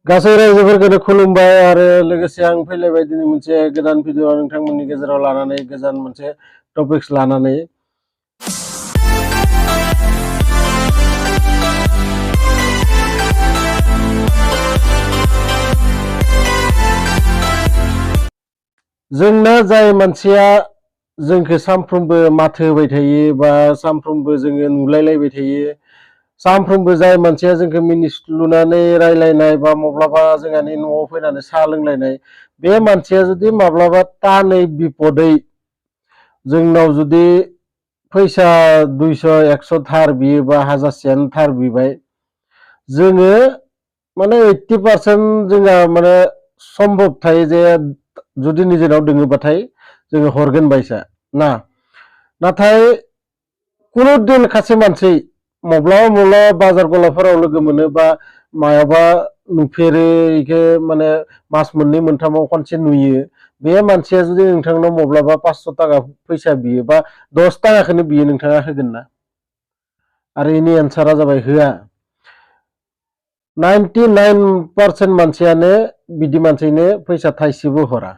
गासै रायजोफोरखौनो खुलुमबाय आरो लोगोसे आं फैलायबाय दिनै मोनसे गोदान भिडिअ नोंथांमोननि गेजेराव लानानै गोदान मोनसे टपिक्स लानानै जोंना जाय मानसिया जोंखौ सानफ्रोमबो माथो होबाय थायो बा सानफ्रोमबो जोङो नुलायलायबाय थायो सानफ्रोमबो जाय मानसिया जोंखौ मिनिस्लुनानै रायलायनाय बा माब्लाबा जोंहानि न'आव फैनानै साहा लोंलायनाय बे मानसिया जुदि माब्लाबा तानै बिपदै जोंनाव जुदि फैसा 200 100 थार बियो बा हाजारसेयानो थार बिबाय जोङो माने 80% जोंहा माने सम्भब थायो जे जुदि निजेनाव दोङोबाथाय जोङो हरगोन बायसा ना नाथाय कुनु दिन खासे मानसि माब्लाबा बाजार गलाफोराव लोगो मोनो बा मायाबा नुफेरो इखो माने मास मोननै मोनथामाव खनसे नुयो बे मानसिया जुदि नोंथांनाव माब्लाबा 500 थाखा फैसा बियो बा 10 थाखाखौनो बियो नोंथाङा होगोन ना आरो इनि एन्सारा जाबाय होआ 99% मानसियानो बिदि मानसिनो फैसा थाइसेबो हरा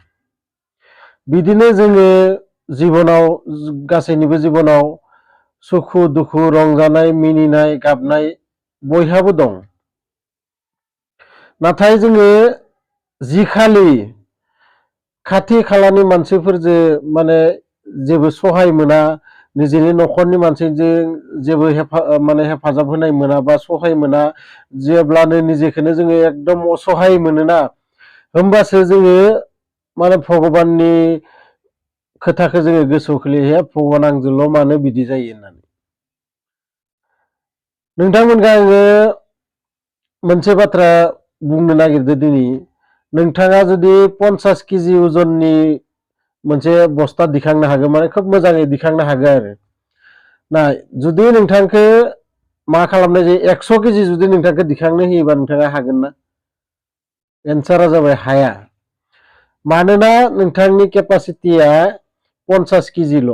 बिदिनो जोङो जिबनाव गासैनिबो जिबनाव सुखु दुखु रंजानाय मिनिनाय गाबनाय बयहाबो दं नाथाय जोङो जिखालि खाथि खालानि मानसिफोरजों माने जेबो सहाय मोना निजेनि न'खरनि मानसिजों जेबो हेफाजाब होनाय मोना बा सहाय मोना जेब्लानो निजेखौनो जोङो एकदम असहाय मोनोना होमबासो जोङो माने भगबाननि खोथाखौ जोङो गोसोआव खोलैयो भगबान आंजोंल' मानो बिदि जायो होननानै नोंथांमोनखौ आङो मोनसे बाथ्रा बुंनो नागिरदों दिनै नोंथाङा जुदि 50 केजि अजननि मोनसे बस्ता दिखांनो हागोन माने खोब मोजाङै दिखांनो हागोन आरो ना जुदि नोंथांखौ मा खालामनाय जायो 100 केजि जुदि नोंथांखौ दिखांनो होयोबा नोंथाङा हागोन ना एन्सारा जाबाय हाया मानोना नोंथांनि केपासिटिया 50 केजिल'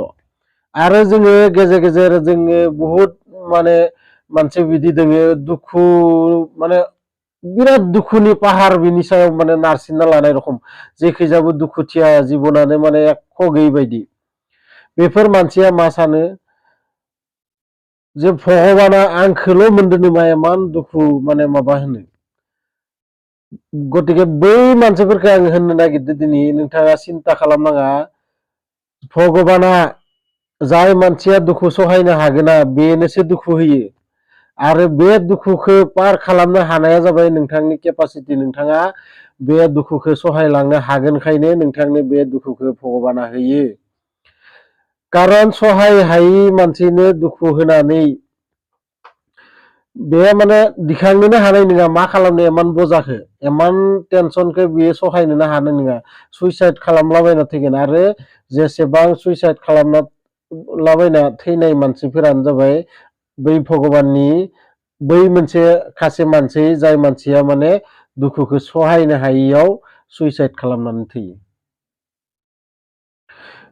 आरो जोङो गेजेर गेजेर जोङो बहुद माने मानसि बिदि दोङो दुखु माने बिराद दुखुनि पाहार बिनि सायाव माने नारसिनना लानाय रखम जेखैजाबो दुखुथिया जिबनानो माने एख' गैयै बायदि बेफोर मानसिया मा सानो जे भगबाना आंखौल' मोनदों नामा इमान दुखु माने माबा होनो गतिके बै मानसिफोरखौ आं होननो नागिरदों दिनै नोंथाङा सिन्ता खालामनाङा भगबाना जाय मानसिया दुखु सहायनो हागोना बेनोसो दुखु होयो आरो बे दुखुखौ पार खालामनो हानाया जाबाय नोंथांनि केपासिटि नोंथाङा बे दुखुखौ सहायलांनो हागोनखायनो नोंथांनो बे दुखुखौ भगबाना होयो कारन सहाय हायि मानसिनो दुखु होनानै बे माने दिखांनोनो हानाय नङा मा खालामनो इमान बजाखौ इमान टेनसनखौ बियो सहायनोनो हानाय नङा सुइसाइड खालामलाबायना थैगोन आरो जेसेबां सुइसाइड खालामना लाबायना थैनाय मानसिफोरानो जाबाय बै भगबाननि बै मोनसे खासे मानसि जाय मानसिया माने दुखुखौ सहायनो हायियाव सुइसाइड खालामनानै थैयो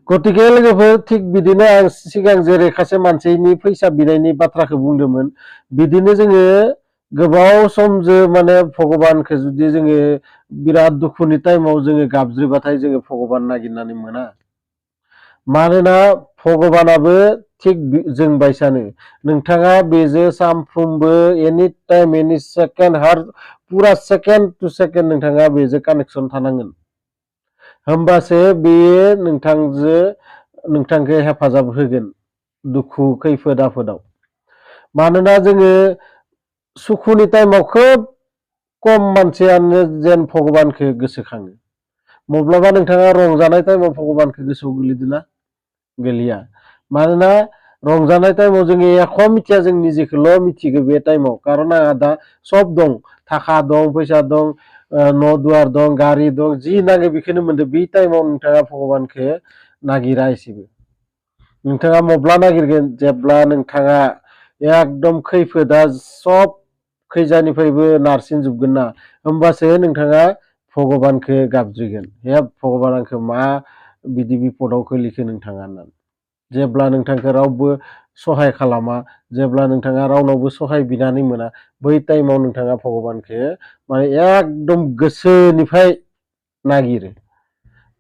गतिके लोगोफोर थिग बिदिनो आं सिगां जेरै खासे मानसिनि फैसा बिनायनि बाथ्राखौ बुंदोंमोन बिदिनो जोङो गोबाव समजों माने भगबानखौ जुदि जोङो बिराद दुखुनि टाइमाव जोङो गाबज्रिबाथाय जोङो भगबान नागिरनानै मोना मानोना भगबानाबो थिग जों बायसानो नोंथाङा बेजों सानफ्रोमबो एनि टाइम एनि सेकेन्ड पुरा सेकेन्ड टु सेकेन्ड नोंथाङा बेजों कानेक्सन थानांगोन होमबासो बेयो नोंथांखौ हेफाजाब होगोन दुखु खैफोद आफोदाव मानोना जोङो सुखुनि टाइमाव खोब खम मानसियानो जेन भगबानखौ गोसोखाङो माब्लाबा नोंथाङा रंजानाय टाइमाव भगबानखौ गोसोआव गोलैदोंना गोलैया मानोना रंजानाय टाइमाव जोङो एख' मिथिया जों निजेखौल' मिथिगौ बे टाइमाव कारन आंहा दा सब दं थाखा दं फैसा दं न' दुवार दं गारि दं जि नांगौ बेखौनो मोनदों बे टाइमाव नोंथाङा भगबानखौ नागिरा एसेबो नोंथाङा मब्ला नागिरगोन जेब्ला नोंथाङा एकदम खैफोदा सब खैजानिफ्रायबो नारसिनजोबगोन ना होमबासो नोंथाङा भगबानखौ गाबज्रिगोन हे भगबान आंखौ मा बिदि बिपदाव खोलैखो नोंथाङा होननानै जेब्ला नोंथांखौ रावबो सहाय खालामा, जेब्ला नोंथाङा रावनावबो सहाय बिनानै मोना, बै टाइमाव नोंथाङा भगबानखौ माने एकदम गोसोनिफ्राय नागिरो।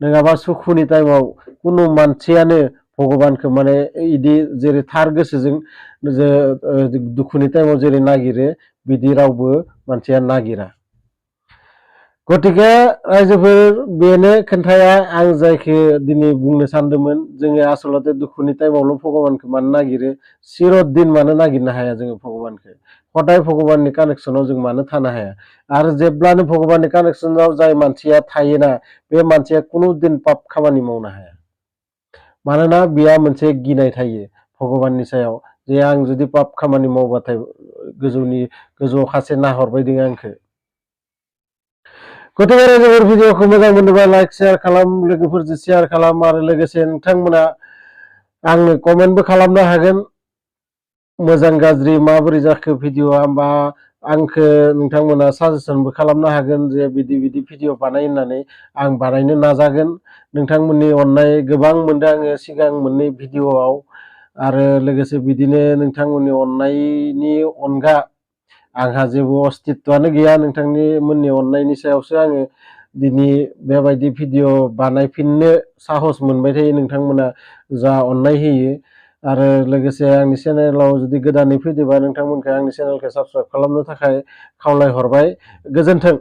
नङाबा सुखुनि टाइमाव कुनु मानसियानो भगबानखौ माने इदि जेरै थार गोसोजों दुखुनि टाइमाव जेरै नागिरो बिदि रावबो मानसिया नागिरा। गतिके रायजोफोर बेनो खोन्थाया आं जायखौ दिनै बुंनो सानदोंमोन। जोङो आसलते दुखुनि टाइमावल' भगबानखौ मानो नागिरो, चिरदिन मानो नागिरनो हाया जोङो भगबानखौ? हदाय भगबाननि कानेक्सनाव जों मानो थानो हाया? आरो जेब्लानो भगबाननि कानेक्सनाव जाय मानसिया थायोना, बे मानसिया कुनु दिन पाप खामानि मावनो हाया। मानोना बेहा मोनसे गिनाय थायो भगबाननि सायाव, जे आं जुदि पाप खामानि मावबाथाय गोजौआव खासे नाहरबाय दङ आंखौ। गतिके रायजोफोर भिडिअखौ मोजां मोनोबा लाइक शेयार खालाम, लोगोफोरजों शेयार खालाम, आरो लोगोसे नोंथांमोना आंनो कमेन्टबो खालामनो हागोन मोजां गाज्रि माबोरै जाखो भिडिअआ, बा आंखौ नोंथांमोना साजेसनबो खालामनो हागोन जे बिदि बिदि भिडिअ बानाय होननानै। आं बानायनो नाजागोन। नोंथांमोननि अननाय गोबां मोनदों आङो सिगां मोननै भिडिअआव, आरो लोगोसे बिदिनो नोंथांमोननि अननायनि अनगा आंहा जेबो अस्तित्वआनो गैया। नोंथांमोननि अननायनि सायावसो आङो दिनै बेबायदि भिडिअ बानायफिननो साहस मोनबाय थायो, नोंथांमोना जा अननाय होयो। आरो लोगोसे आंनि चेनेलाव जुदि गोदानै फैदोंबा नोंथांमोनखौ आंनि चेनेलखौ साबस्क्राइब खालामनो थाखाय खावलायहरबाय। गोजोन्थों।